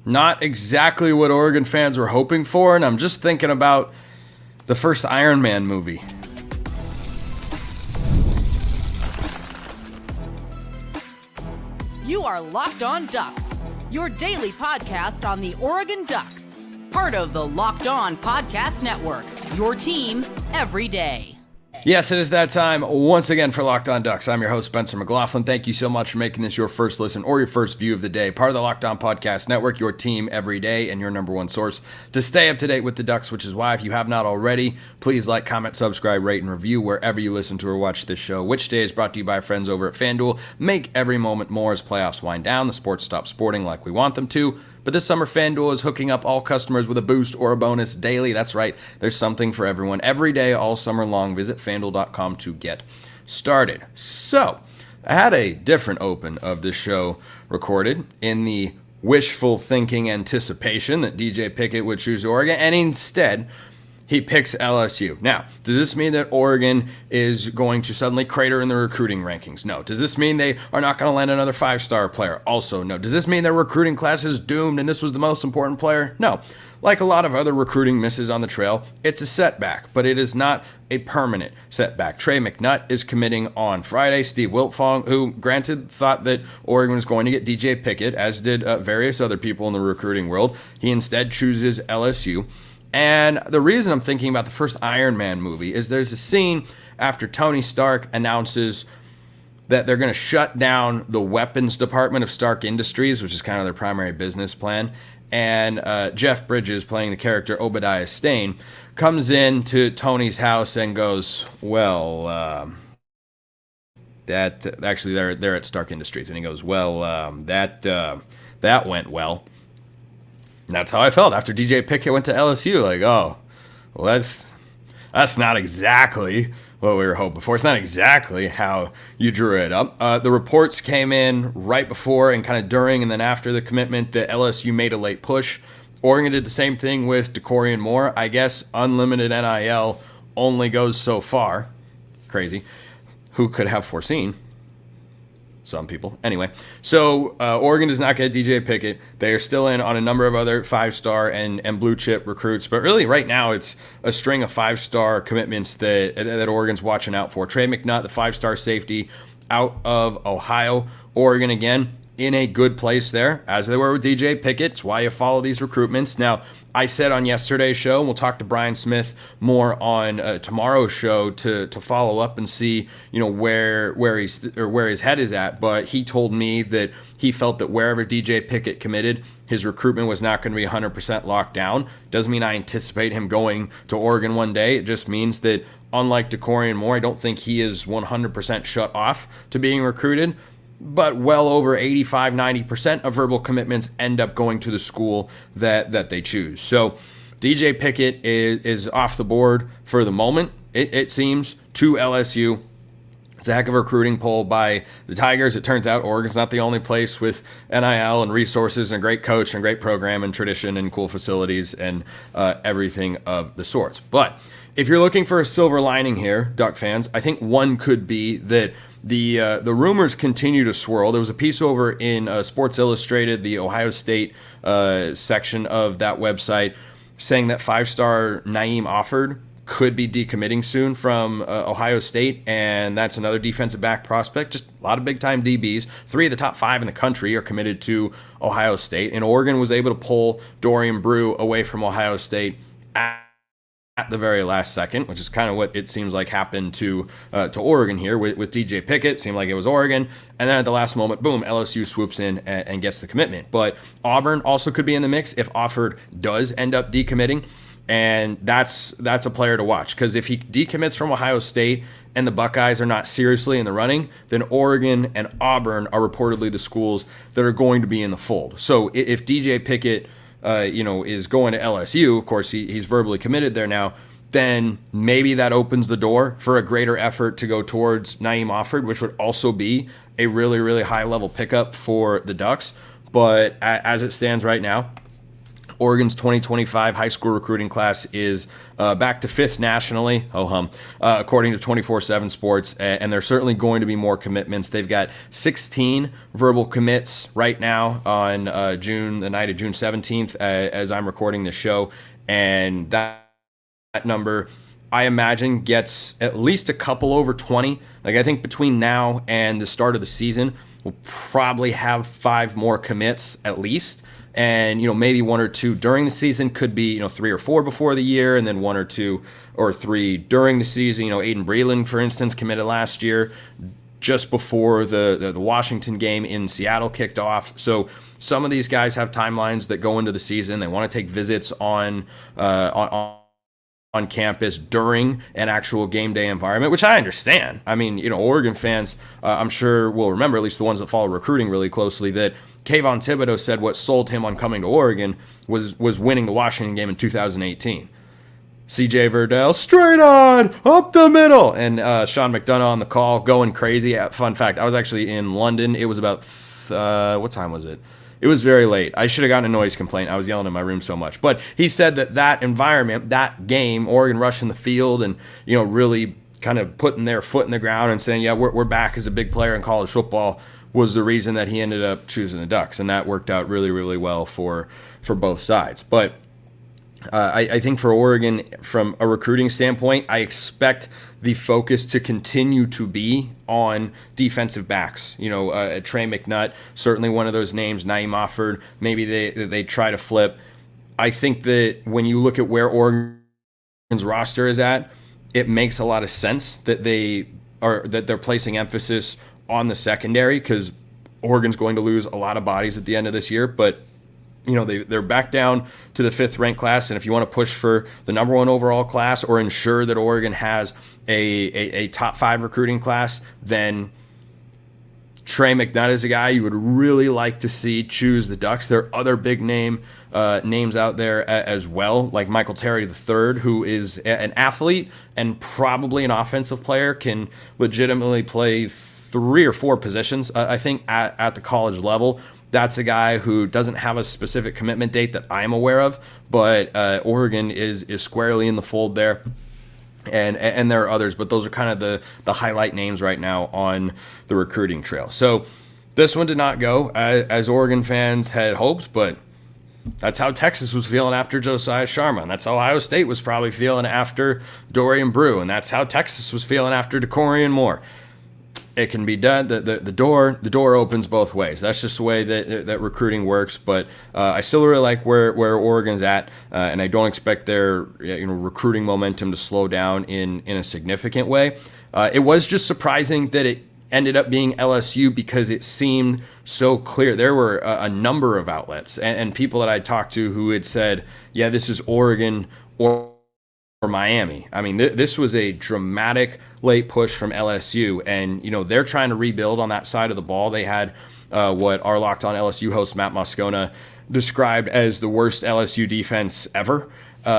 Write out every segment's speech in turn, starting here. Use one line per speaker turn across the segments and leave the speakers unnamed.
Not exactly what Oregon fans were hoping for, and I'm just thinking about the first Iron Man movie.
You are Locked On Ducks, your daily podcast on the Oregon Ducks. Part of the Locked On Podcast Network, your team every day.
Yes, it is that time once again for Locked On Ducks. I'm your host, Spencer McLaughlin. Thank you so much for making this your first listen or your first view of the day. Part of the Locked On Podcast Network, your team every day, and your number one source to stay up to date with the Ducks, which is why, if you have not already, please like, comment, subscribe, rate, and review wherever you listen to or watch this show, which today is brought to you by our friends over at FanDuel. Make every moment more as playoffs wind down. The sports stop sporting like we want them to. But this summer, FanDuel is hooking up all customers with a boost or a bonus daily. That's right, there's something for everyone every day, all summer long. Visit FanDuel.com to get started. So, I had a different open of this show recorded in the wishful thinking anticipation that DJ Pickett would choose Oregon, and instead, he picks LSU. Now, does this mean that Oregon is going to suddenly crater in the recruiting rankings? No. Does this mean they are not going to land another five-star player? Also, no. Does this mean their recruiting class is doomed and this was the most important player? No. Like a lot of other recruiting misses on the trail, it's a setback, but it is not a permanent setback. Trey McNutt is committing on Friday. Steve Wiltfong, who granted thought that Oregon was going to get DJ Pickett, as did various other people in the recruiting world, he instead chooses LSU. And the reason I'm thinking about the first Iron Man movie is there's a scene after Tony Stark announces that they're going to shut down the weapons department of Stark Industries, which is kind of their primary business plan. And Jeff Bridges, playing the character Obadiah Stane, comes into Tony's house and goes, well, that actually they're at Stark Industries. And he goes, well, that went well. And that's how I felt after DJ Pickett went to LSU. Like, oh, well, that's not exactly what we were hoping for. It's not exactly how you drew it up. The reports came in right before and kind of during and then after the commitment that LSU made a late push. Oregon did the same thing with DeCorian Moore. I guess unlimited NIL only goes so far. Crazy. Who could have foreseen? Some people. Anyway, so Oregon does not get DJ Pickett. They are still in on a number of other five-star and blue-chip recruits. But really, right now, it's a string of five-star commitments that Oregon's watching out for. Trey McNutt, the five-star safety out of Ohio. Oregon, again, in a good place there, as they were with DJ Pickett. It's why you follow these recruitments. Now, I said on yesterday's show, and we'll talk to Brian Smith more on tomorrow's show to follow up and see, where his head is at. But he told me that he felt that wherever DJ Pickett committed, his recruitment was not going to be 100% locked down. Doesn't mean I anticipate him going to Oregon one day. It just means that, unlike DeCorian Moore, I don't think he is 100% shut off to being recruited. But well over 85-90% of verbal commitments end up going to the school that they choose. So DJ Pickett is off the board for the moment, it seems, to LSU. It's a heck of a recruiting poll by the Tigers. It turns out Oregon's not the only place with NIL and resources and great coach and great program and tradition and cool facilities and everything of the sorts. But if you're looking for a silver lining here, Duck fans, I think one could be that the rumors continue to swirl. There was a piece over in Sports Illustrated, the Ohio State section of that website, saying that five-star Naeem Offord could be decommitting soon from Ohio State, and that's another defensive back prospect. Just a lot of big-time DBs. 3 of the top 5 in the country are committed to Ohio State, and Oregon was able to pull Dorian Brew away from Ohio State at the very last second, which is kind of what it seems like happened to Oregon here with DJ Pickett. Seemed like it was Oregon, and then at the last moment, boom, LSU swoops in and gets the commitment. But Auburn also could be in the mix if Offord does end up decommitting, and that's a player to watch, because if he decommits from Ohio State and the Buckeyes are not seriously in the running, then Oregon and Auburn are reportedly the schools that are going to be in the fold. So if DJ Pickett is going to LSU, of course, he's verbally committed there now, then maybe that opens the door for a greater effort to go towards Naeem Offord, which would also be a really, really high-level pickup for the Ducks. But as it stands right now, Oregon's 2025 high school recruiting class is back to 5th nationally, according to 24/7 Sports, and there's certainly going to be more commitments. They've got 16 verbal commits right now on the night of June 17th, as I'm recording this show, and that number, I imagine, gets at least a couple over 20. Like, I think between now and the start of the season, we'll probably have 5 more commits at least. And, maybe 1 or 2 during the season, could be, 3 or 4 before the year, and then 1 or 2 or 3 during the season. Aiden Breland, for instance, committed last year just before the Washington game in Seattle kicked off. So some of these guys have timelines that go into the season. They want to take visits on campus during an actual game day environment, which I understand. I mean, Oregon fans, I'm sure will remember, at least the ones that follow recruiting really closely, that Kayvon Thibodeau said what sold him on coming to Oregon was winning the Washington game in 2018. CJ Verdell, straight on, up the middle, and Sean McDonough on the call, going crazy. Fun fact, I was actually in London. It was about, what time was it? It was very late. I should have gotten a noise complaint. I was yelling in my room so much. But he said that environment, that game, Oregon rushing the field and, really kind of putting their foot in the ground and saying, yeah, we're back as a big player in college football, was the reason that he ended up choosing the Ducks. And that worked out really, really well for both sides. But I think for Oregon, from a recruiting standpoint, I expect the focus to continue to be on defensive backs. Trey McNutt, certainly one of those names. Naeem Offord, maybe they try to flip. I think that when you look at where Oregon's roster is at, it makes a lot of sense that they're placing emphasis on the secondary, because Oregon's going to lose a lot of bodies at the end of this year, but they're back down to the 5th ranked class. And if you want to push for the number 1 overall class, or ensure that Oregon has a top 5 recruiting class, then Trey McNutt is a guy you would really like to see choose the Ducks. There are other big names out there as well, like Michael Terry III, who is an athlete and probably an offensive player, can legitimately play 3 or 4 positions, I think, at the college level. That's a guy who doesn't have a specific commitment date that I'm aware of, but Oregon is squarely in the fold there. And there are others, but those are kind of the highlight names right now on the recruiting trail. So this one did not go as Oregon fans had hoped, but that's how Texas was feeling after Josiah Sharma, and that's how Ohio State was probably feeling after Dorian Brew, and that's how Texas was feeling after DeCorian Moore. It can be done. The door opens both ways. That's just the way that recruiting works. But I still really like where Oregon's at, and I don't expect their recruiting momentum to slow down in a significant way. It was just surprising that it ended up being LSU, because it seemed so clear. There were a number of outlets and people that I talked to who had said, yeah, this is Oregon or Miami. I mean, this was a dramatic late push from LSU, and they're trying to rebuild on that side of the ball. They had what our Locked On LSU host Matt Moscona described as the worst LSU defense ever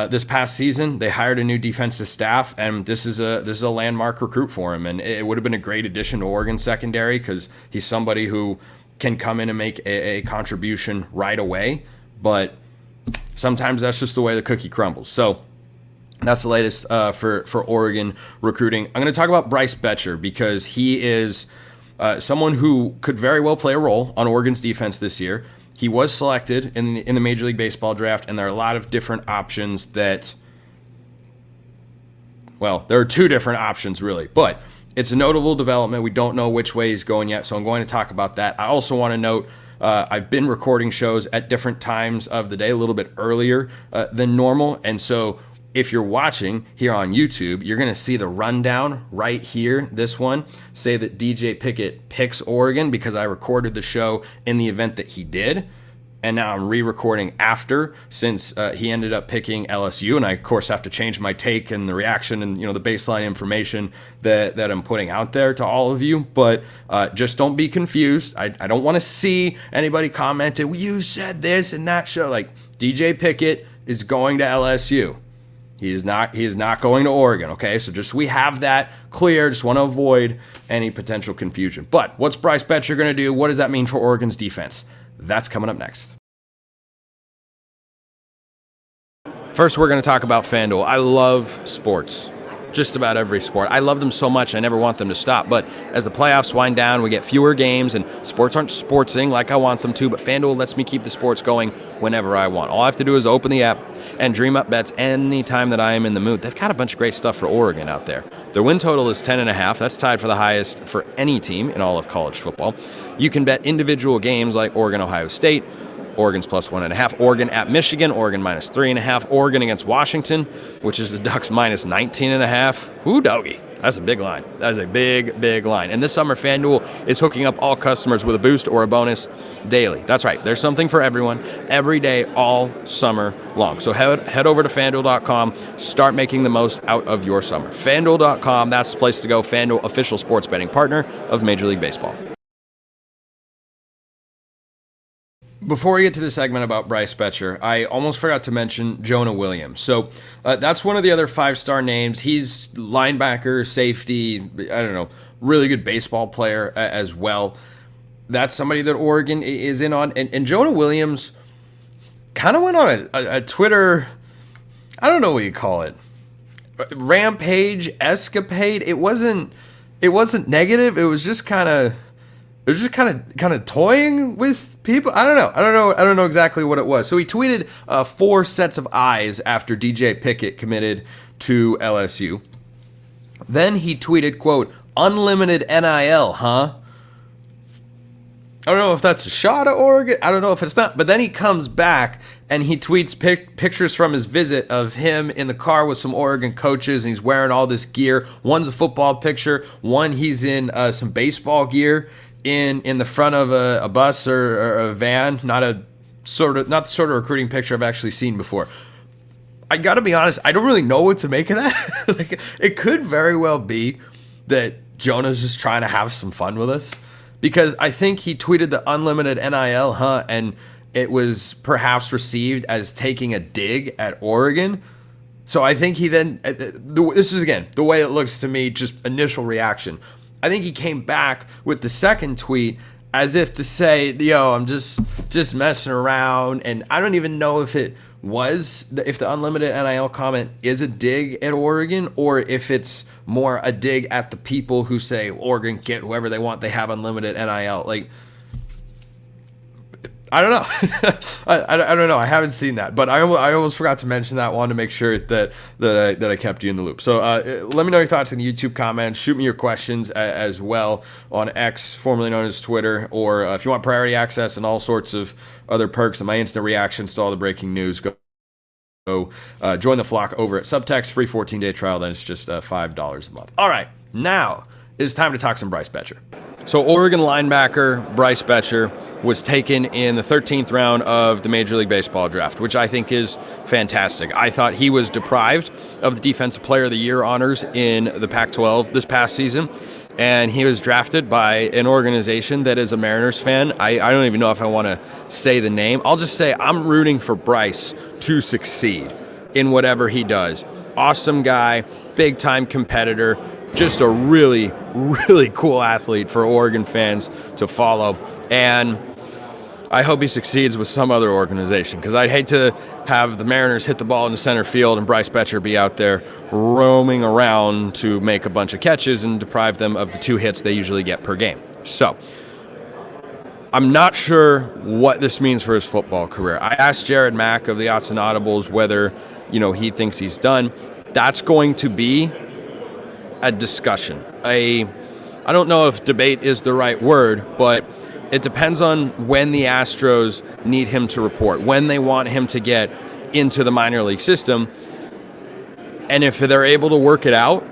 this past season. They hired a new defensive staff, and this is a landmark recruit for him, and it would have been a great addition to Oregon secondary, because he's somebody who can come in and make a contribution right away. But sometimes that's just the way the cookie crumbles. So that's the latest for Oregon recruiting. I'm going to talk about Bryce Boettcher, because he is someone who could very well play a role on Oregon's defense this year. He was selected in the Major League Baseball draft, and there are a lot of different options that, well, there are 2 different options really, but it's a notable development. We don't know which way he's going yet, so I'm going to talk about that. I also want to note I've been recording shows at different times of the day, a little bit earlier than normal, and so if you're watching here on YouTube, you're going to see the rundown right here, this one, say that DJ Pickett picks Oregon, because I recorded the show in the event that he did. And now I'm re-recording after, since he ended up picking LSU. And I, of course, have to change my take and the reaction and, the baseline information that I'm putting out there to all of you. But just don't be confused. I don't want to see anybody commenting, well, you said this and that show. Like, DJ Pickett is going to LSU. He is not going to Oregon, okay? So just we have that clear. Just want to avoid any potential confusion. But what's Bryce Boettcher going to do? What does that mean for Oregon's defense? That's coming up next. First, we're going to talk about FanDuel. I love sports. Just about every sport. I love them so much, I never want them to stop. But as the playoffs wind down, we get fewer games, and sports aren't sportsing like I want them to, but FanDuel lets me keep the sports going whenever I want. All I have to do is open the app and dream up bets anytime that I am in the mood. They've got a bunch of great stuff for Oregon out there. Their win total is 10.5. That's tied for the highest for any team in all of college football. You can bet individual games like Oregon-Ohio State, Oregon's plus 1.5, Oregon at Michigan, Oregon minus 3.5, Oregon against Washington, which is the Ducks minus 19.5. Ooh, doggy. That's a big line. That is a big, big line. And this summer, FanDuel is hooking up all customers with a boost or a bonus daily. That's right. There's something for everyone every day, all summer long. So head over to FanDuel.com. Start making the most out of your summer. FanDuel.com, that's the place to go. FanDuel, official sports betting partner of Major League Baseball. Before we get to the segment about Bryce Boettcher, I almost forgot to mention Jonah Williams. So that's one of the other 5-star names. He's linebacker, safety, really good baseball player as well. That's somebody that Oregon is in on. And Jonah Williams kind of went on a Twitter, I don't know what you call it, rampage, escapade. It wasn't negative. It was just kind of toying with people. I don't know exactly what it was. So he tweeted 4 sets of eyes after DJ Pickett committed to LSU. Then he tweeted, quote, "Unlimited NIL, huh?" I don't know if that's a shot at Oregon. I don't know if it's not. But then he comes back and he tweets pictures from his visit of him in the car with some Oregon coaches, and he's wearing all this gear. One's a football picture. One, he's in some baseball gear in the front of a bus or a van. Not the sort of recruiting picture I've actually seen before. I gotta be honest, I don't really know what to make of that. It could very well be that Jonah's just trying to have some fun with us, because I think he tweeted the unlimited NIL, huh, and it was perhaps received as taking a dig at Oregon. So I think he then, this is again the way it looks to me, just initial reaction. I think he came back with the second tweet as if to say, yo, I'm just messing around. And I don't even know if the unlimited NIL comment is a dig at Oregon, or if it's more a dig at the people who say Oregon get whoever they want, they have unlimited NIL. Like, I don't know. I don't know. I haven't seen that, but I almost forgot to mention that. Wanted to make sure that I kept you in the loop. So let me know your thoughts in the YouTube comments. Shoot me your questions as well on X, formerly known as Twitter, or if you want priority access and all sorts of other perks and my instant reactions to all the breaking news, go join the flock over at Subtext. Free 14-day trial. Then it's just $5 a month. All right, now it is time to talk some Bryce Boettcher. So Oregon linebacker Bryce Boettcher was taken in the 13th round of the Major League Baseball draft, which I think is fantastic. I thought he was deprived of the Defensive Player of the Year honors in the Pac-12 this past season, and he was drafted by an organization that is a Mariners fan. I don't even know if I want to say the name. I'll just say I'm rooting for Bryce to succeed in whatever he does. Awesome guy, big-time competitor, just a really, really cool athlete for Oregon fans to follow. And I hope he succeeds with some other organization, because I'd hate to have the Mariners hit the ball into center field and Bryce Boettcher be out there roaming around to make a bunch of catches and deprive them of the 2 hits they usually get per game. So I'm not sure what this means for his football career. I asked Jared Mack of the Odds and Audibles whether he thinks he's done. That's going to be a discussion. I don't know if debate is the right word, but it depends on when the Astros need him to report, when they want him to get into the minor league system. And if they're able to work it out,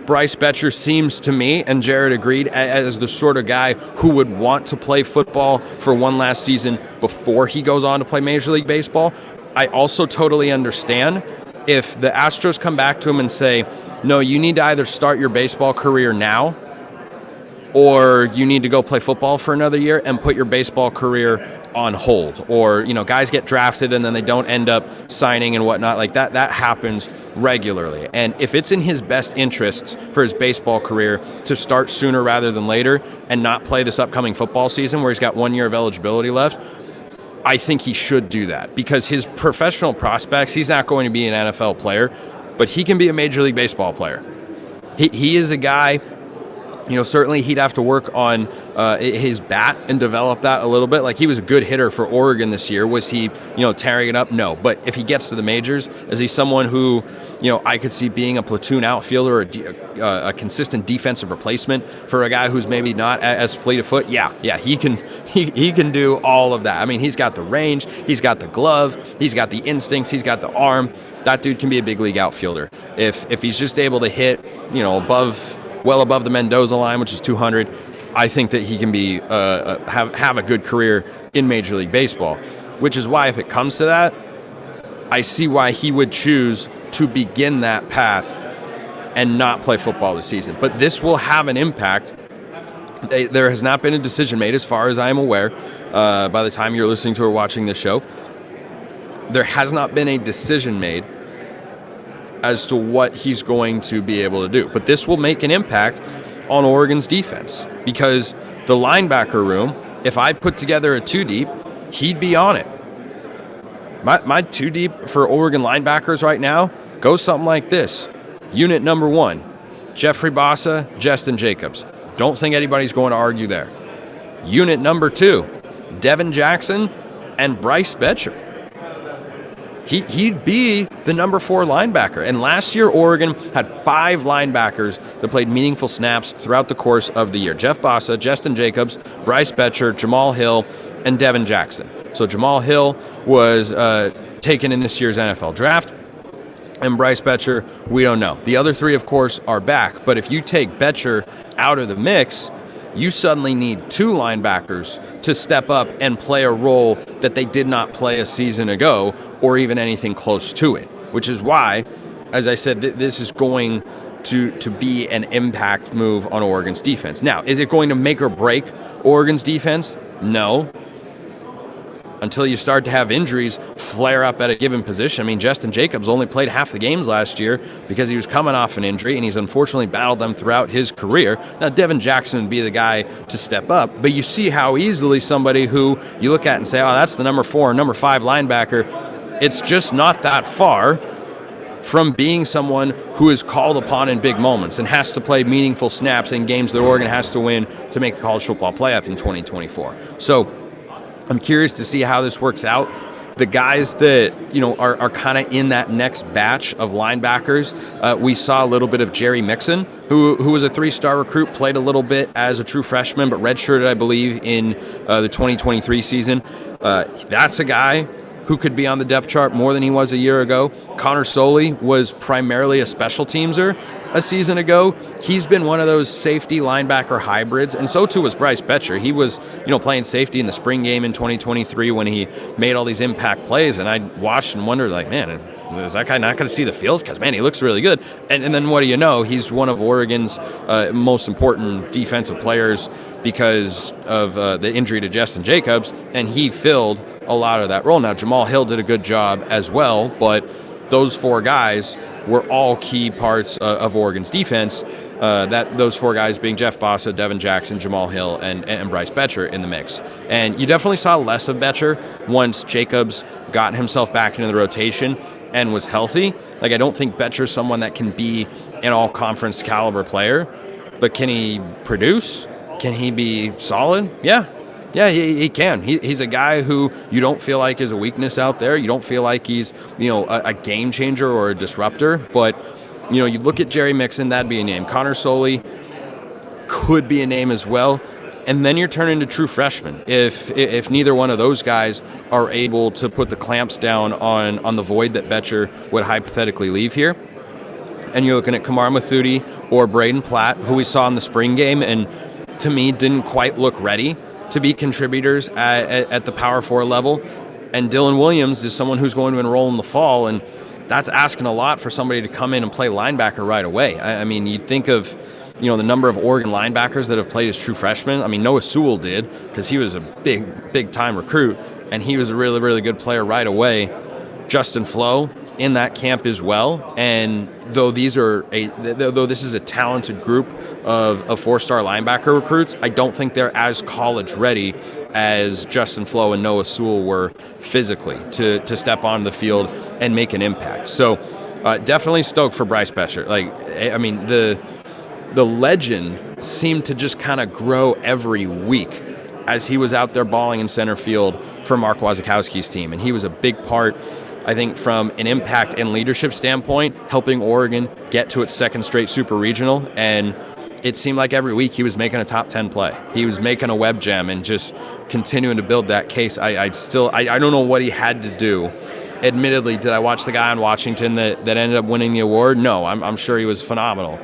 Bryce Boettcher seems to me, and Jared agreed, as the sort of guy who would want to play football for one last season before he goes on to play Major League Baseball. I also totally understand if the Astros come back to him and say, no, you need to either start your baseball career now, or you need to go play football for another year and put your baseball career on hold. Or, guys get drafted and then they don't end up signing and whatnot. Like that happens regularly. And if it's in his best interests for his baseball career to start sooner rather than later and not play this upcoming football season where he's got 1 year of eligibility left, I think he should do that because his professional prospects, he's not going to be an NFL player, but he can be a Major League Baseball player. He is a guy, certainly he'd have to work on his bat and develop that a little bit. Like, he was a good hitter for Oregon this year. Was he, tearing it up? No. But if he gets to the majors, is he someone who, I could see being a platoon outfielder or a consistent defensive replacement for a guy who's maybe not as fleet of foot? Yeah, he can do all of that. I mean, he's got the range, he's got the glove, he's got the instincts, he's got the arm. That dude can be a big league outfielder. If he's just able to hit, well above the Mendoza line, which is 200, I think that he can be have a good career in Major League Baseball, which is why if it comes to that, I see why he would choose to begin that path and not play football this season. But this will have an impact. There has not been a decision made, as far as I am aware, by the time you're listening to or watching this show. There has not been a decision made as to what he's going to be able to do. But this will make an impact on Oregon's defense because the linebacker room, if I put together a 2-deep, he'd be on it. My 2-deep for Oregon linebackers right now goes something like this. Unit number 1, Jeffrey Bassa, Justin Jacobs. Don't think anybody's going to argue there. Unit number 2, Devin Jackson and Bryce Boettcher. He'd be the number 4 linebacker. And last year, Oregon had 5 linebackers that played meaningful snaps throughout the course of the year. Jeff Bassa, Justin Jacobs, Bryce Boettcher, Jamal Hill, and Devin Jackson. So Jamal Hill was taken in this year's NFL Draft. And Bryce Boettcher, we don't know. The other 3, of course, are back. But if you take Boettcher out of the mix, you suddenly need 2 linebackers to step up and play a role that they did not play a season ago or even anything close to it, which is why, as I said, this is going to be an impact move on Oregon's defense. Now, is it going to make or break Oregon's defense? No. Until you start to have injuries flare up at a given position. I mean, Justin Jacobs only played half the games last year because he was coming off an injury, and he's unfortunately battled them throughout his career. Now, Devin Jackson would be the guy to step up, but you see how easily somebody who you look at and say, oh, that's the number 4 or number 5 linebacker, it's just not that far from being someone who is called upon in big moments and has to play meaningful snaps in games that Oregon has to win to make the college football playoff in 2024. So I'm curious to see how this works out. The guys that, are kind of in that next batch of linebackers, we saw a little bit of Jerry Mixon, who was a 3-star recruit, played a little bit as a true freshman, but redshirted, I believe, in the 2023 season. That's a guy who could be on the depth chart more than he was a year ago. Connor Soley was primarily a special teamser a season ago. He's been one of those safety linebacker hybrids, and so too was Bryce Boettcher. He was, playing safety in the spring game in 2023 when he made all these impact plays, and I watched and wondered, like, man, is that guy not going to see the field? Because, man, he looks really good. And then what do you know? He's one of Oregon's most important defensive players because of the injury to Justin Jacobs, and he filled a lot of that role. Now, Jamal Hill did a good job as well, but those 4 guys were all key parts of Oregon's defense. Those 4 guys being Jeff Bassa, Devin Jackson, Jamal Hill, and Bryce Boettcher in the mix. And you definitely saw less of Boettcher once Jacobs got himself back into the rotation and was healthy. Like, I don't think Boettcher's someone that can be an all-conference caliber player, but can he produce? Can he be solid? Yeah, he can. He's a guy who you don't feel like is a weakness out there. You don't feel like he's, a game changer or a disruptor. But, you look at Jerry Mixon, that'd be a name. Connor Soley could be a name as well. And then you're turning to true freshmen. If neither one of those guys are able to put the clamps down on the void that Boettcher would hypothetically leave here, and you're looking at Kamar Mathuti or Braden Platt, who we saw in the spring game, and to me didn't quite look ready to be contributors at the Power 4 level. And Dylan Williams is someone who's going to enroll in the fall, and that's asking a lot for somebody to come in and play linebacker right away. I mean, you'd think of, the number of Oregon linebackers that have played as true freshmen. I mean, Noah Sewell did, because he was a big-time recruit, and he was a really, really good player right away. Justin Flo in that camp as well. And though this is a talented group of 4-star linebacker recruits, I don't think they're as college ready as Justin Flo and Noah Sewell were physically to step on the field and make an impact. So definitely stoked for Bryce Boettcher. The legend seemed to just kind of grow every week as he was out there balling in center field for Mark Wasikowski's team. And he was a big part, I think, from an impact and leadership standpoint, helping Oregon get to its second straight super regional. And it seemed like every week he was making a top 10 play. He was making a web gem and just continuing to build that case. I don't know what he had to do. Admittedly, did I watch the guy in Washington that ended up winning the award? No, I'm sure he was phenomenal.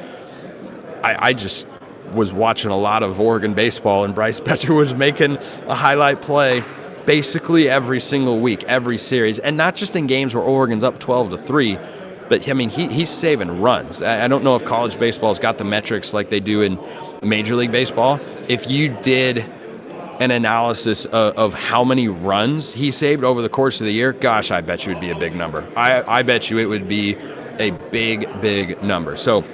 I just was watching a lot of Oregon baseball, and Bryce Boettcher was making a highlight play basically every single week, every series, and not just in games where Oregon's up 12-3, but he's saving runs. I don't know if college baseball's got the metrics like they do in Major League Baseball. If you did an analysis of how many runs he saved over the course of the year, gosh, I bet you it would be a big number. I bet you it would be a big, big number. So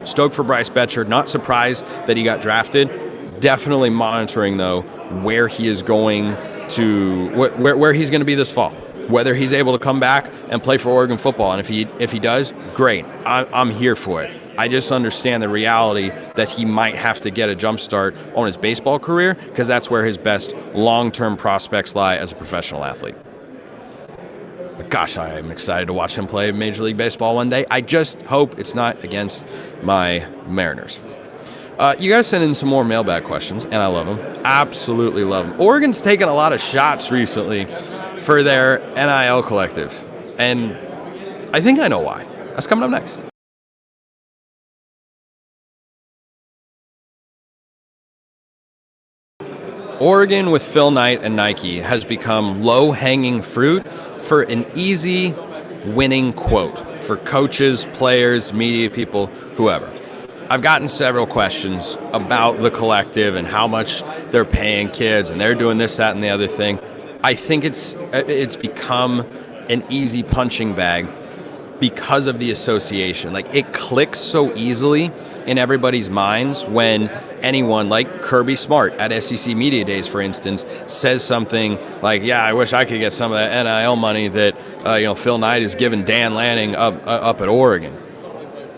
stoked for Bryce Boettcher. Not surprised that he got drafted. Definitely monitoring, though, where he is going to, where he's going to be this fall. Whether he's able to come back and play for Oregon football. And if he does, great. I'm here for it. I just understand the reality that he might have to get a jump start on his baseball career, because that's where his best long-term prospects lie as a professional athlete. But gosh, I am excited to watch him play Major League Baseball one day. I just hope it's not against my Mariners. You guys sent in some more mailbag questions, and I love them. Absolutely love them. Oregon's taken a lot of shots recently for their NIL collectives, and I think I know why. That's coming up next. Oregon with Phil Knight and Nike has become low-hanging fruit for an easy winning quote for coaches, players, media people, whoever. I've gotten several questions about the collective and how much they're paying kids, and they're doing this, that, and the other thing. I think it's become an easy punching bag because of the association. Like, it clicks so easily in everybody's minds when anyone like Kirby Smart at SEC Media Days, for instance, says something like, yeah, I wish I could get some of that NIL money that Phil Knight is giving Dan Lanning up at Oregon.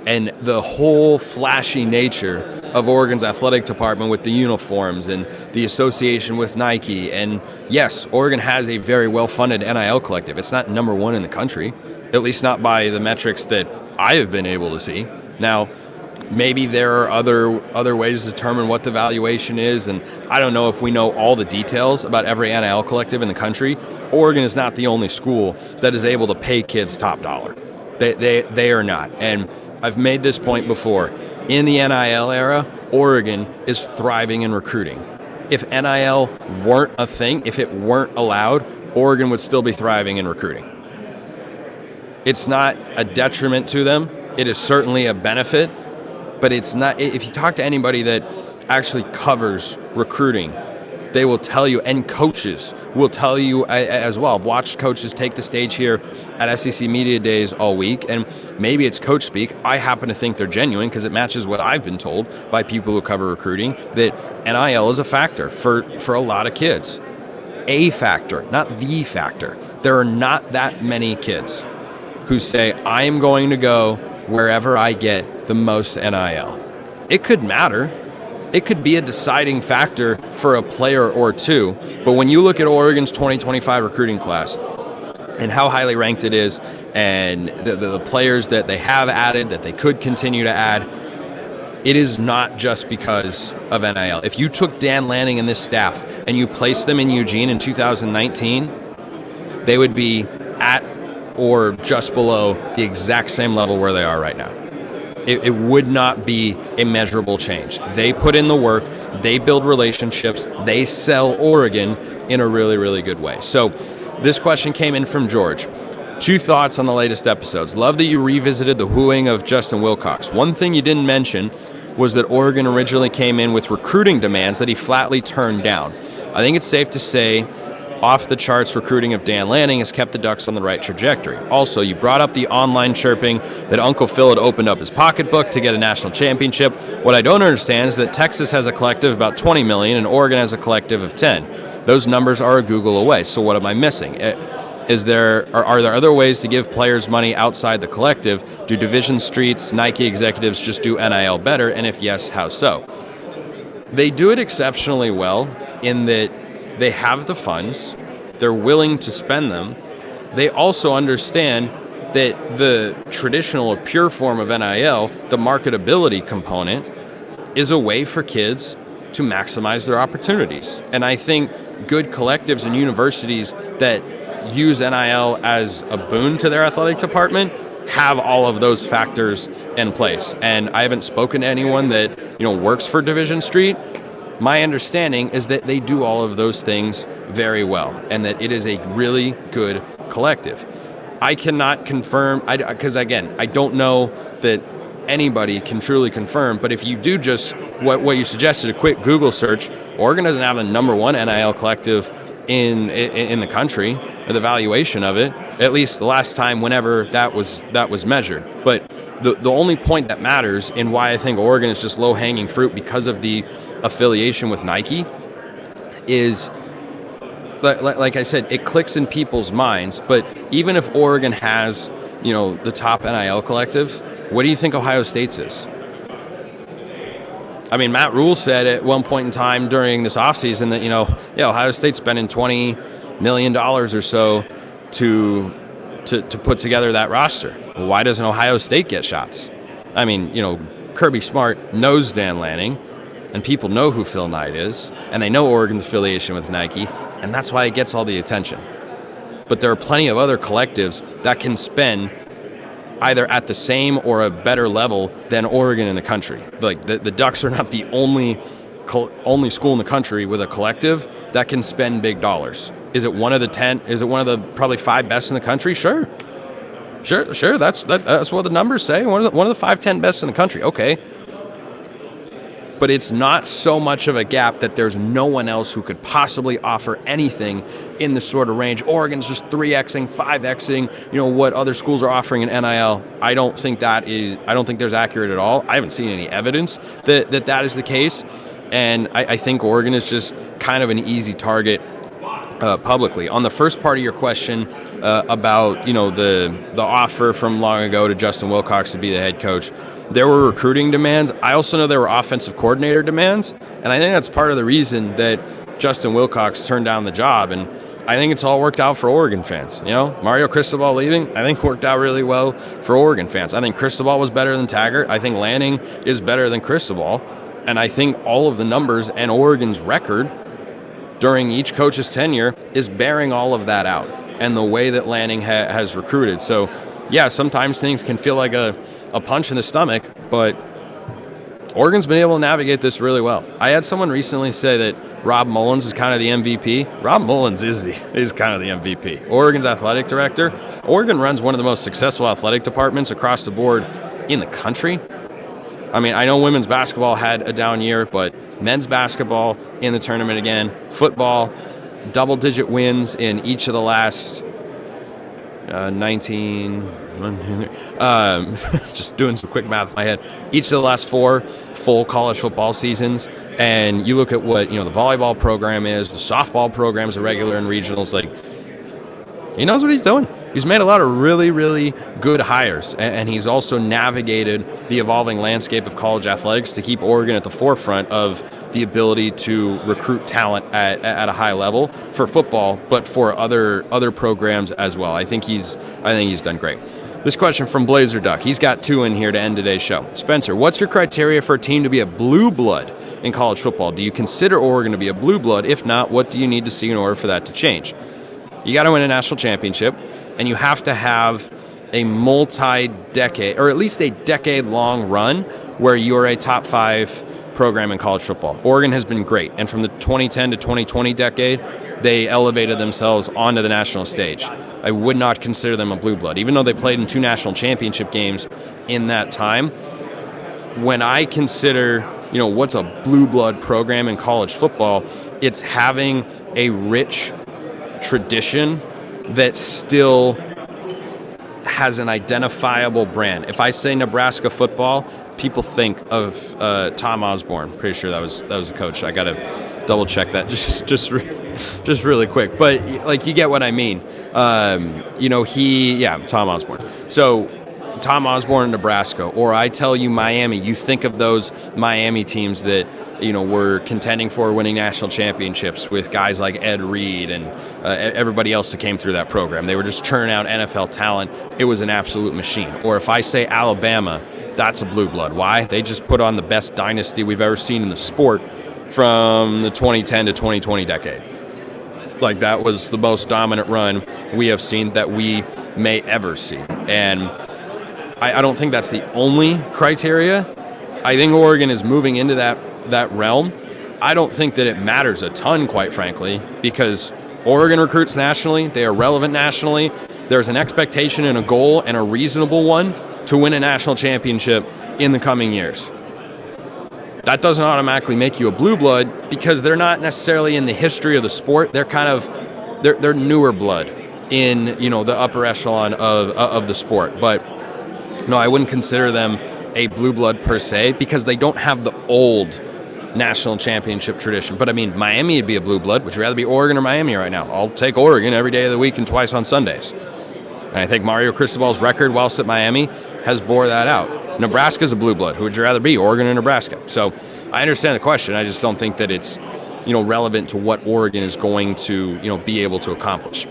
And the whole flashy nature of Oregon's athletic department with the uniforms and the association with Nike. And yes, Oregon has a very well-funded NIL collective. It's not number one in the country, at least not by the metrics that I have been able to see. Now, maybe there are other ways to determine what the valuation is, and I don't know if we know all the details about every NIL collective in the country. Oregon is not the only school that is able to pay kids top dollar. They are not. And I've made this point before. In the NIL era, Oregon is thriving in recruiting. If NIL weren't a thing, if it weren't allowed, Oregon would still be thriving in recruiting. It's not a detriment to them. It is certainly a benefit, but it's not. If you talk to anybody that actually covers recruiting, they will tell you, and coaches will tell you as well. I've watched coaches take the stage here at SEC Media Days all week, and maybe it's coach speak. I happen to think they're genuine because it matches what I've been told by people who cover recruiting, that NIL is a factor for a lot of kids. A factor, not the factor. There are not that many kids who say, I am going to go wherever I get the most NIL. It could matter. It could be a deciding factor for a player or two, but when you look at Oregon's 2025 recruiting class and how highly ranked it is, and the players that they have added, that they could continue to add, it is not just because of NIL. If you took Dan Lanning and this staff and you placed them in Eugene in 2019, they would be at or just below the exact same level where they are right now. It would not be a measurable change. They put in the work, they build relationships, they sell Oregon in a really, really good way. So this question came in from George. 2 thoughts on the latest episodes. Love that you revisited the wooing of Justin Wilcox. One thing you didn't mention was that Oregon originally came in with recruiting demands that he flatly turned down. I think it's safe to say off-the-charts recruiting of Dan Lanning has kept the Ducks on the right trajectory. Also, you brought up the online chirping that Uncle Phil had opened up his pocketbook to get a national championship. What I don't understand is that Texas has a collective of about 20 million and Oregon has a collective of 10. Those numbers are a Google away. So what am I missing? Are there other ways to give players money outside the collective? Do division streets, Nike executives just do NIL better? And if yes, how so? They do it exceptionally well in that they have the funds, they're willing to spend them. They also understand that the traditional or pure form of NIL, the marketability component, is a way for kids to maximize their opportunities. And I think good collectives and universities that use NIL as a boon to their athletic department have all of those factors in place. And I haven't spoken to anyone that works for Division Street. My understanding is that they do all of those things very well, and that it is a really good collective. I cannot confirm, because again, I don't know that anybody can truly confirm, but if you do just what you suggested, a quick Google search, Oregon doesn't have the number one NIL collective in the country, or the valuation of it, at least the last time whenever that was measured. But the only point that matters and why I think Oregon is just low-hanging fruit because of the affiliation with Nike is, like I said, it clicks in people's minds. But even if Oregon has, the top NIL collective, what do you think Ohio State's is? I mean, Matt Rule said at one point in time during this offseason that, Ohio State's spending $20 million or so to put together that roster. Well, why doesn't Ohio State get shots? I mean, Kirby Smart knows Dan Lanning, and people know who Phil Knight is, and they know Oregon's affiliation with Nike, and that's why it gets all the attention. But there are plenty of other collectives that can spend either at the same or a better level than Oregon in the country. Like the Ducks are not the only school in the country with a collective that can spend big dollars. Is it one of the 10? Is it one of the probably 5 best in the country? Sure. That's what the numbers say. One of the 5-10 best in the country. Okay. But it's not so much of a gap that there's no one else who could possibly offer anything in the sort of range. Oregon's just 3xing, 5xing, what other schools are offering in NIL. I don't think there's accurate at all. I haven't seen any evidence that is the case. And I think Oregon is just kind of an easy target publicly. On the first part of your question about, the offer from long ago to Justin Wilcox to be the head coach, there were recruiting demands. I also know there were offensive coordinator demands, and I think that's part of the reason that Justin Wilcox turned down the job. And I think it's all worked out for Oregon fans. Mario Cristobal leaving, I think worked out really well for Oregon fans. I think Cristobal was better than Taggart. I think Lanning is better than Cristobal. And I think all of the numbers and Oregon's record during each coach's tenure is bearing all of that out, and the way that Lanning has recruited. So, yeah, sometimes things can feel like a punch in the stomach, but Oregon's been able to navigate this really well. I had someone recently say that Rob Mullins is kind of the MVP. Rob Mullins is kind of the MVP. Oregon's athletic director. Oregon runs one of the most successful athletic departments across the board in the country. I mean, I know women's basketball had a down year, but men's basketball in the tournament again. Football, double-digit wins in each of the last just doing some quick math in my head. Each of the last 4 full college football seasons, and you look at what the volleyball program is, the softball program is a regular in regionals. Like, he knows what he's doing. He's made a lot of really, really good hires, and he's also navigated the evolving landscape of college athletics to keep Oregon at the forefront of the ability to recruit talent at a high level for football, but for other programs as well. I think he's done great. This question from Blazer Duck. He's got 2 in here to end today's show. Spencer, what's your criteria for a team to be a blue blood in college football? Do you consider Oregon to be a blue blood? If not, what do you need to see in order for that to change? You got to win a national championship, and you have to have a multi-decade, or at least a decade-long run where you're a top 5 program in college football. Oregon has been great, and from the 2010 to 2020 decade, they elevated themselves onto the national stage. I would not consider them a blue blood, even though they played in 2 national championship games in that time. When I consider, what's a blue blood program in college football, it's having a rich tradition that still has an identifiable brand. If I say Nebraska football, people think of Tom Osborne. Pretty sure that was a coach. I gotta double check that just really quick. But like, you get what I mean. Tom Osborne. So Tom Osborne in Nebraska, or I tell you Miami, you think of those Miami teams that, were contending for winning national championships with guys like Ed Reed and everybody else that came through that program. They were just churning out NFL talent. It was an absolute machine. Or if I say Alabama, that's a blue blood. Why? They just put on the best dynasty we've ever seen in the sport from the 2010 to 2020 decade. Like, that was the most dominant run we have seen that we may ever see. And I don't think that's the only criteria. I think Oregon is moving into that realm. I don't think that it matters a ton, quite frankly, because Oregon recruits nationally. They are relevant nationally. There's an expectation and a goal, and a reasonable one, to win a national championship in the coming years. That doesn't automatically make you a blue blood, because they're not necessarily in the history of the sport. They're they're newer blood in, the upper echelon of the sport. But no, I wouldn't consider them a blue blood per se, because they don't have the old national championship tradition. But I mean, Miami would be a blue blood. Would you rather be Oregon or Miami right now? I'll take Oregon every day of the week and twice on Sundays. And I think Mario Cristobal's record whilst at Miami has bore that out. Nebraska's a blue blood. Who would you rather be, Oregon or Nebraska? So I understand the question. I just don't think that it's, relevant to what Oregon is going to, be able to accomplish.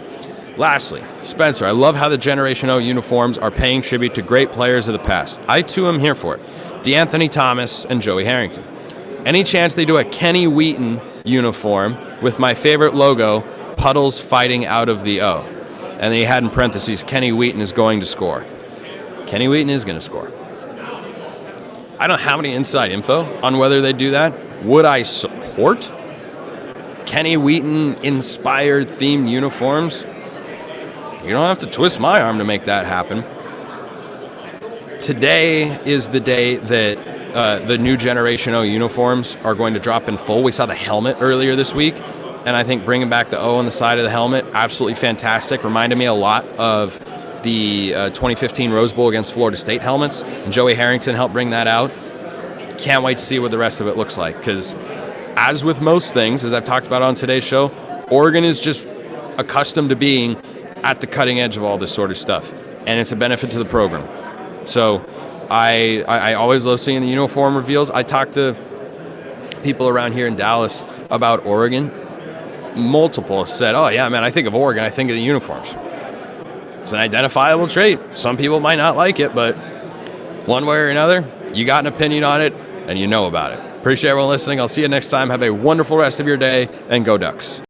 Lastly, Spencer, I love how the Generation O uniforms are paying tribute to great players of the past. I, too, am here for it. DeAnthony Thomas and Joey Harrington. Any chance they do a Kenny Wheaton uniform with my favorite logo, puddles fighting out of the O. And then he had in parentheses, Kenny Wheaton is going to score. Kenny Wheaton is going to score. I don't have any inside info on whether they do that. Would I support Kenny Wheaton-inspired themed uniforms? You don't have to twist my arm to make that happen. Today is the day that the new Generation O uniforms are going to drop in full. We saw the helmet earlier this week, and I think bringing back the O on the side of the helmet, absolutely fantastic. Reminded me a lot of the 2015 Rose Bowl against Florida State helmets, and Joey Harrington helped bring that out. Can't wait to see what the rest of it looks like, because as with most things, as I've talked about on today's show, Oregon is just accustomed to being at the cutting edge of all this sort of stuff, and it's a benefit to the program. So I always love seeing the uniform reveals. I talked to people around here in Dallas about Oregon. Multiple said, oh yeah, man, I think of Oregon, I think of the uniforms. It's an identifiable trait. Some people might not like it, but one way or another, you got an opinion on it, and you know about it. Appreciate everyone listening. I'll see you next time. Have a wonderful rest of your day, and go Ducks.